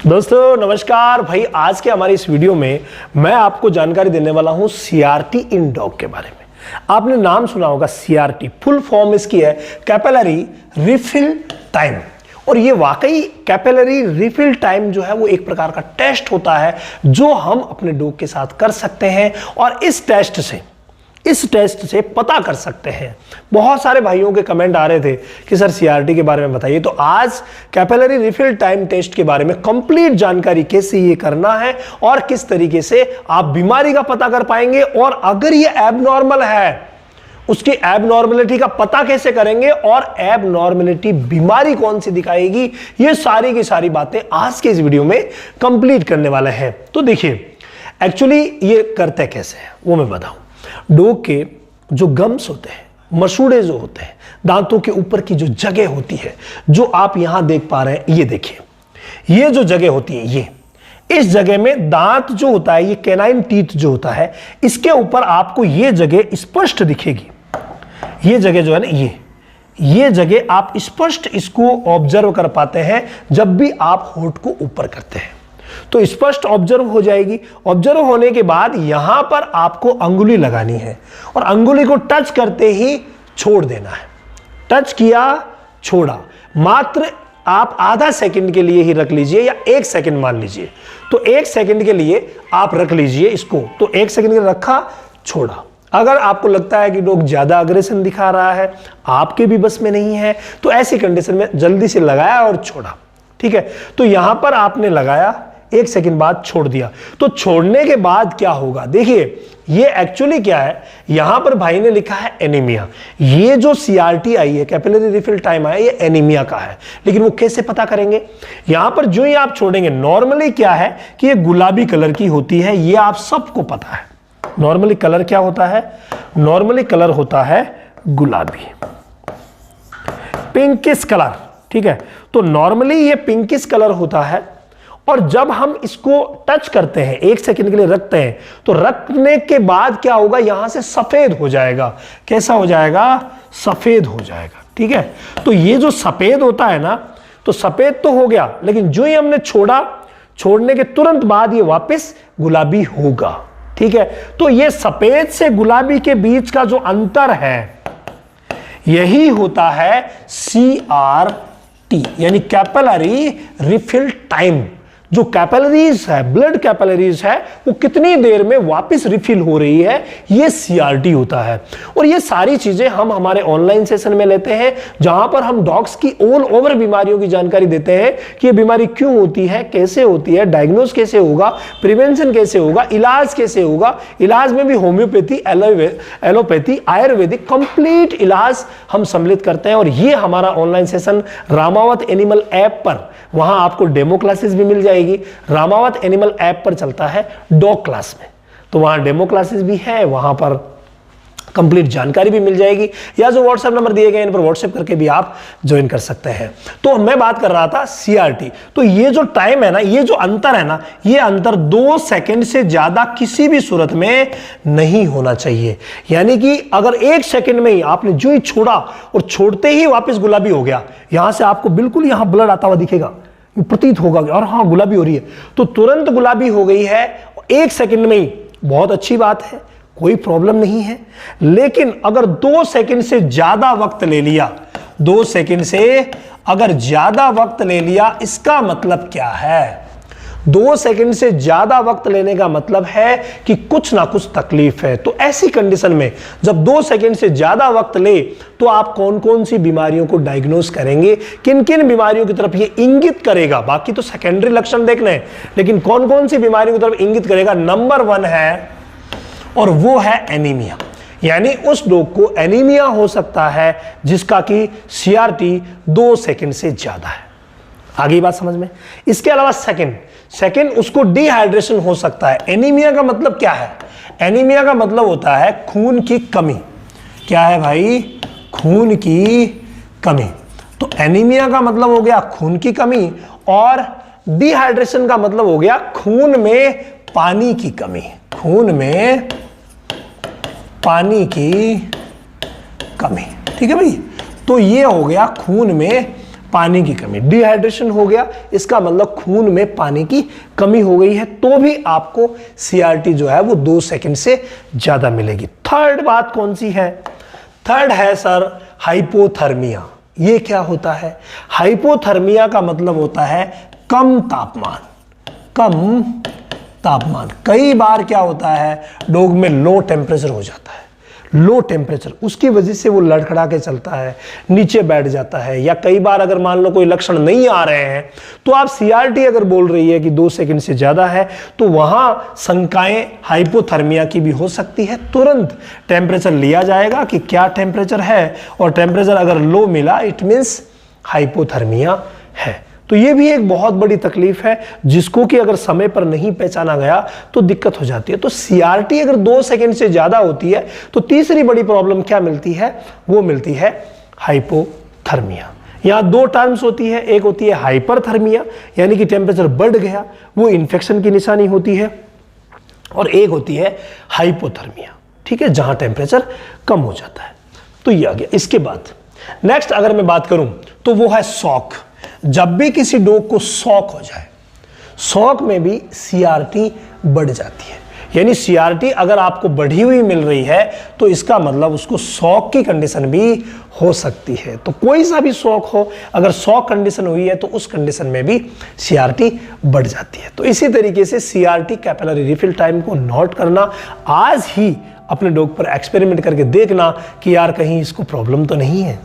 दोस्तों नमस्कार भाई। आज के हमारे इस वीडियो में मैं आपको जानकारी देने वाला हूं सीआरटी इन डॉग के बारे में। आपने नाम सुना होगा सीआरटी, फुल फॉर्म इसकी है कैपिलरी रिफिल टाइम। और ये वाकई कैपिलरी रिफिल टाइम जो है वो एक प्रकार का टेस्ट होता है जो हम अपने डॉग के साथ कर सकते हैं और इस टेस्ट से पता कर सकते हैं। बहुत सारे भाइयों के कमेंट आ रहे थे कि सर सीआरटी के बारे में बताइए, तो आज कैपिलरी रिफिल टाइम टेस्ट के बारे में कंप्लीट जानकारी कैसे ये करना है और किस तरीके से आप बीमारी का पता कर पाएंगे, और अगर ये एबनॉर्मल है उसकी एबनॉर्मलिटी का पता कैसे करेंगे और एबनॉर्मलिटी बीमारी कौन सी दिखाएगी, ये सारी की सारी बातें आज के इस वीडियो में कंप्लीट करने वाले हैं। तो देखिए एक्चुअली ये करते कैसे हैं वो मैं बताऊं। डॉग के जो गम्स होते हैं, मसूड़े जो होते हैं, दांतों के ऊपर की जो जगह होती है, जो आप यहां देख पा रहे हैं, ये देखिए, ये जो जगह होती है, ये इस जगह में दांत जो होता है, ये कैनाइन टीथ जो होता है, इसके ऊपर आपको ये जगह स्पष्ट दिखेगी। ये जगह जो है ना, ये जगह आप स्पष्ट इसको ऑब्जर्व कर पाते हैं जब भी आप होठ को ऊपर करते हैं, तो स्पष्ट ऑब्जर्व हो जाएगी। ऑब्जर्व होने के बाद यहां पर आपको अंगुली लगानी है और अंगुली को टच करते ही छोड़ देना है। टच किया, छोड़ा, मात्र आप आधा सेकंड के लिए ही रख लीजिए या 1 सेकंड मान लीजिए, तो 1 सेकंड के लिए आप रख लीजिए इसको। तो 1 सेकंड के लिए रखा, छोड़ा। अगर आपको लगता है कि डॉग ज्यादा अग्रेशन दिखा रहा है, आपके भी बस में नहीं है, तो ऐसी कंडीशन में जल्दी से लगाया और छोड़ा। ठीक है, तो यहां पर आपने लगाया, 1 सेकंड बाद छोड़ दिया। तो छोड़ने के बाद क्या होगा, देखिए ये एक्चुअली क्या है, यहां पर भाई ने लिखा है एनीमिया। ये जो सीआरटी आई है, कैपिलरी रिफिल टाइम आया, ये एनीमिया का है। लेकिन वो कैसे पता करेंगे, यहां पर जो ही आप छोड़ेंगे, नॉर्मली क्या है कि ये गुलाबी कलर की होती है, ये आप सबको पता है। नॉर्मली कलर क्या होता है, नॉर्मली कलर होता है गुलाबी, पिंकिश कलर। ठीक है, तो नॉर्मली ये पिंकिश कलर होता है। और जब हम इसको टच करते हैं, 1 सेकंड के लिए रखते हैं, तो रखने के बाद क्या होगा, यहां से सफेद हो जाएगा। कैसा हो जाएगा, सफेद हो जाएगा। ठीक है, तो ये जो सफेद होता है ना, तो सफेद तो हो गया, लेकिन जो ही हमने छोड़ा, छोड़ने के तुरंत बाद ये वापस गुलाबी होगा। ठीक है, तो ये सफेद से गुलाबी के बीच का जो अंतर है, यही होता है सीआरटी, यानी कैपिलरी रिफिल टाइम। जो कैपिलरीज है, ब्लड कैपिलरीज है, वो कितनी देर में वापस रिफिल हो रही है, ये सीआरटी होता है। और ये सारी चीजें हम हमारे ऑनलाइन सेशन में लेते हैं, जहां पर हम डॉग्स की ऑल ओवर बीमारियों की जानकारी देते हैं कि ये बीमारी क्यों होती है, कैसे होती है, डायग्नोज कैसे होगा, प्रिवेंशन कैसे होगा, इलाज कैसे होगा। इलाज में भी होम्योपैथी, एलोपैथी, आयुर्वेदिक कंप्लीट इलाज हम सम्मिलित करते हैं। और ये हमारा online session Ramawat animal app पर, वहां आपको डेमो क्लासेस भी मिल जाएगी। रामावत एनिमल ऐप पर चलता है डॉग क्लास में, तो वहां डेमो क्लासेस भी है, वहां पर कंप्लीट जानकारी भी मिल जाएगी, या जो व्हाट्सएप नंबर दिए गए इन पर व्हाट्सएप करके भी आप ज्वाइन कर सकते हैं। तो मैं बात कर रहा था सीआरटी। तो ये जो टाइम है ना, ये जो अंतर है ना, ये अंतर 2 सेकंड से ज्यादा किसी भी सूरत में नहीं होना चाहिए। यानी कि अगर 1 सेकंड में ही आपने जो ही छोड़ा और छोड़ते ही वापस गुलाबी हो गया, यहां से आपको बिल्कुल यहां ब्लड आता हुआ दिखेगा, प्रतीत होगा और हाँ गुलाबी हो रही है, तो तुरंत गुलाबी हो गई है 1 सेकंड में ही, बहुत अच्छी बात है, कोई प्रॉब्लम नहीं है। लेकिन अगर 2 सेकंड से ज्यादा वक्त ले लिया, 2 सेकंड से अगर ज्यादा वक्त ले लिया, इसका मतलब क्या है, 2 सेकंड से ज्यादा वक्त लेने का मतलब है कि कुछ ना कुछ तकलीफ है। तो ऐसी कंडीशन में जब 2 सेकंड से ज्यादा वक्त ले, तो आप कौन कौन सी बीमारियों को डायग्नोस करेंगे, किन किन बीमारियों की तरफ ये इंगित करेगा। बाकी तो सेकेंडरी लक्षण देखने हैं, लेकिन कौन कौन सी बीमारियों की तरफ इंगित करेगा, नंबर 1 है, और वो है एनीमिया। यानी उस डॉग को एनीमिया हो सकता है जिसका कि सीआरटी 2 सेकंड से ज्यादा है। आगे बात समझ में। इसके अलावा सेकंड उसको डिहाइड्रेशन हो सकता है। एनीमिया का मतलब क्या है, एनीमिया का मतलब होता है खून की कमी। क्या है भाई, खून की कमी। तो एनीमिया का मतलब हो गया खून की कमी, और डिहाइड्रेशन का मतलब हो गया खून में पानी की कमी, खून में पानी की कमी। ठीक है भाई, तो ये हो गया खून में पानी की कमी, डिहाइड्रेशन हो गया, इसका मतलब खून में पानी की कमी हो गई है, तो भी आपको CRT जो है वो 2 सेकंड से ज्यादा मिलेगी। थर्ड बात कौन सी है? थर्ड है सर हाइपोथर्मिया। ये क्या होता है? हाइपोथर्मिया का मतलब होता है कम तापमान। कम तापमान, कई बार क्या होता है डॉग में लो टेम्परेचर हो जाता है, लो टेम्परेचर, उसकी वजह से वो लड़खड़ा के चलता है, नीचे बैठ जाता है, या कई बार अगर मान लो कोई लक्षण नहीं आ रहे हैं तो आप CRT अगर बोल रही है कि 2 सेकंड से ज्यादा है, तो वहां शंकाएं हाइपोथर्मिया की भी हो सकती है। तुरंत टेम्परेचर लिया जाएगा कि क्या टेम्परेचर है, और टेम्परेचर अगर लो मिला इट मीन्स हाइपोथर्मिया है। तो ये भी एक बहुत बड़ी तकलीफ है जिसको कि अगर समय पर नहीं पहचाना गया तो दिक्कत हो जाती है। तो CRT अगर 2 सेकंड से ज्यादा होती है तो तीसरी बड़ी प्रॉब्लम क्या मिलती है? वो मिलती है हाइपोथर्मिया। यहां 2 टर्म्स होती है, एक होती है हाइपरथर्मिया यानी कि टेम्परेचर बढ़ गया, वो इन्फेक्शन की निशानी होती है, और एक होती है हाइपोथर्मिया, ठीक है, जहां टेम्परेचर कम हो जाता है। तो ये आ गया। इसके बाद नेक्स्ट अगर मैं बात करूं तो वो है शॉक। जब भी किसी डॉग को शॉक हो जाए, शॉक में भी CRT बढ़ जाती है। यानी CRT अगर आपको बढ़ी हुई मिल रही है तो इसका मतलब उसको शॉक की कंडीशन भी हो सकती है। तो कोई सा भी शॉक हो, अगर शॉक कंडीशन हुई है तो उस कंडीशन में भी CRT बढ़ जाती है। तो इसी तरीके से CRT कैपिलरी रिफिल टाइम को नोट करना, आज ही अपने डॉग पर एक्सपेरिमेंट करके देखना कि यार कहीं इसको प्रॉब्लम तो नहीं है।